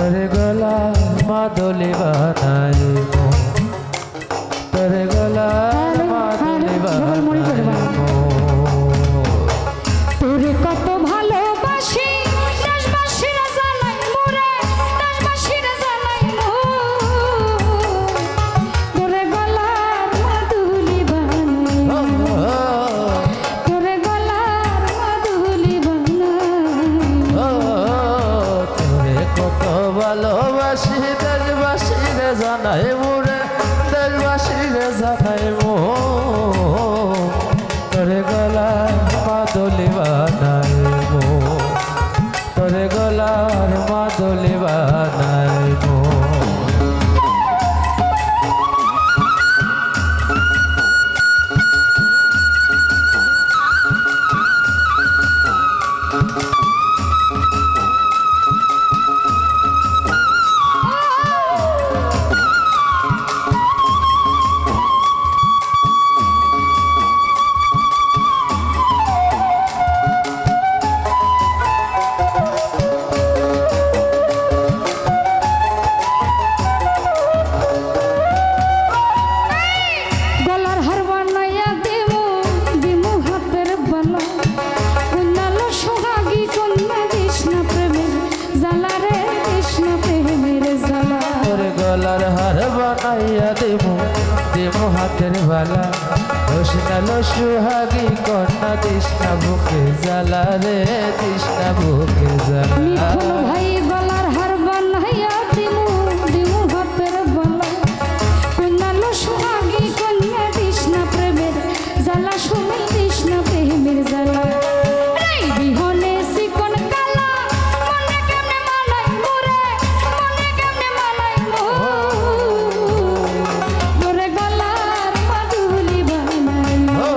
তোরে গলা মাদলি বানাইবো তোরে গলা মাদলি বানাইবো তোরে কত ভালোবাসি দেশবাসীরা জানাই মোরে দেশবাসীরা জানাই তোরে গলার মাদুলি বানাইবো তোরে গলার মাদুলি বানাইবো তোরে কত ভালোবাসি দেশবাসীরা জানাই মোরে দেশবাসীরা জানাইবো তোরে গলার মাদলি বানাইবো তোরে গলার মাদলি বানাইবো গলার হার বানাইয়া দেবো দিমু হাতের বালা কন্যালো সোহাগী কন্যা কৃষ্ণ প্রেমের জ্বালা রে কৃষ্ণ প্রেমের জ্বালা তোরে গলার হার বানাইয়া দেবো দেবো হাতের বালা রসনালো সুহাগী কন্যা তৃষ্ণা বুকে জ্বালা রে তৃষ্ণা বুকে জ্বালা মিঠুন ভাই গলার হার বানাইয়া দিমু দিমু হাতের বালা কন্যালো সোহাগী কন্যা কৃষ্ণ প্রেমের জ্বালা সুমিল কৃষ্ণ প্রেমের জ্বালা এই বিহনে চিকন কালা মনে কেমনে মানাই মোরে মনে কেমনে মানাই মোরে গলার মাদুলি বানাই ও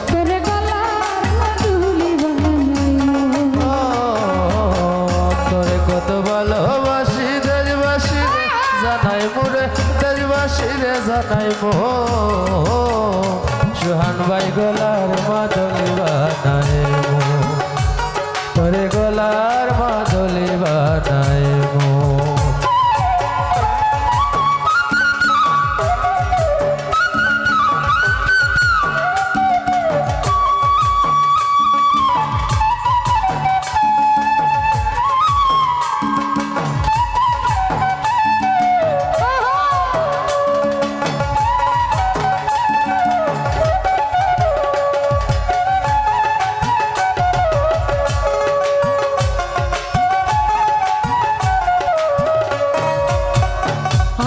তোরে গলার মাদুলি বানাই তোরে কত ভালোবাসি দেশবাসী জানাই মোরে দেশবাসী রে জানাই মো সুহান ভাই গলার মাদলি বানাই মো তোরে গলার মাদলি বানাই মো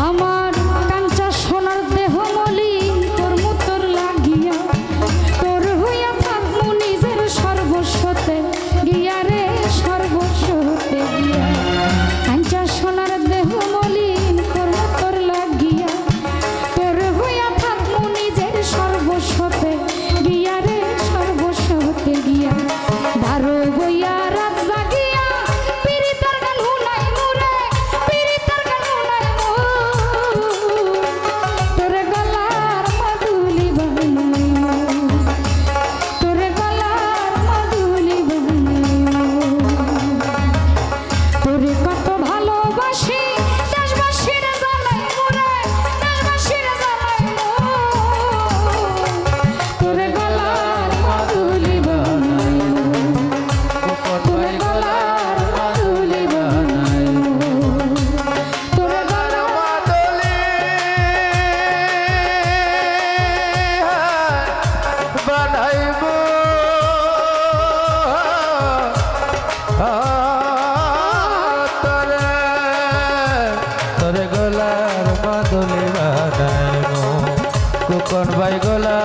আমার কাঞ্চা সোনার দেহ মলি তোর মুতর লাগিয়া তোর হইয়া থাকবো নিজের সর্বস্বতে গিয়া রে সর্বস্বতে গিয়া কাঞ্চা সোনার দেহ মলি তোর মুতর লাগিয়া তোর হইয়া থাকবো নিজের সর্বস্বতে গিয়া রে সর্বস্বতে গিয়া দারো বইয়া রাত জাগিয়া পিরিতার গান হুনাই মোরে পিরিতার গান হুনাই তোরে গলার মাদুলি বানাই তোরে গলার মাদুলি বানাই তোরে কত ভালোবাসি দেশবাসীরা জানাই মোরে দেশবাসীরা জানাই তোরে গলার মাদুলি বানাই তোরে গলার মাদুলি বানাই তোরে গলার মাদলি বানাইবো তোরে তোরে গলার মাদলি বানাইবো কুকন ভাই গলা